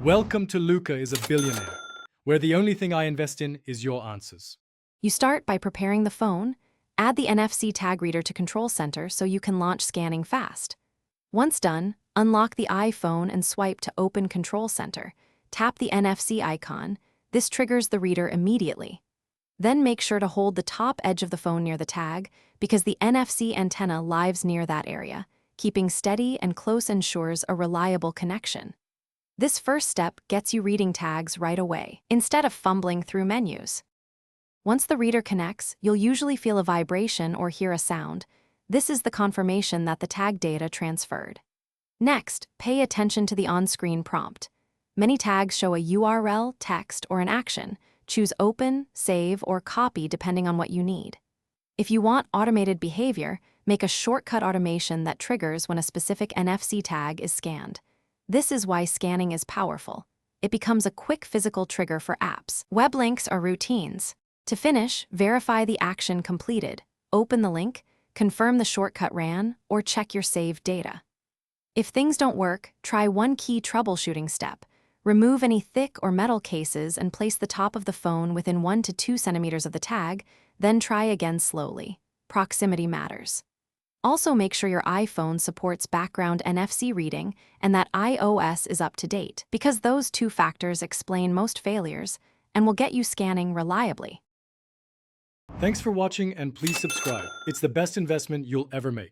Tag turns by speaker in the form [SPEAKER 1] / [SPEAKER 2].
[SPEAKER 1] Welcome to Luca is a Billionaire, where the only thing I invest in is your answers.
[SPEAKER 2] You start by preparing the phone, add the NFC tag reader to Control Center so you can launch scanning fast. Once done, unlock the iPhone and swipe to open Control Center. Tap the NFC icon. This triggers the reader immediately. Then make sure to hold the top edge of the phone near the tag because the NFC antenna lives near that area. Keeping steady and close ensures a reliable connection. This first step gets you reading tags right away, instead of fumbling through menus. Once the reader connects, you'll usually feel a vibration or hear a sound. This is the confirmation that the tag data transferred. Next, pay attention to the on-screen prompt. Many tags show a URL, text, or an action. Choose Open, Save, or Copy depending on what you need. If you want automated behavior, make a shortcut automation that triggers when a specific NFC tag is scanned. This is why scanning is powerful. It becomes a quick physical trigger for apps. Web links are routines. To finish, verify the action completed. Open the link, confirm the shortcut ran, or check your saved data. If things don't work, try one key troubleshooting step. Remove any thick or metal cases and place the top of the phone within 1 to 2 centimeters of the tag, then try again slowly. Proximity matters. Also make sure your iPhone supports background NFC reading and that iOS is up to date, because those two factors explain most failures and will get you scanning reliably.
[SPEAKER 1] Thanks for watching and please subscribe. It's the best investment you'll ever make.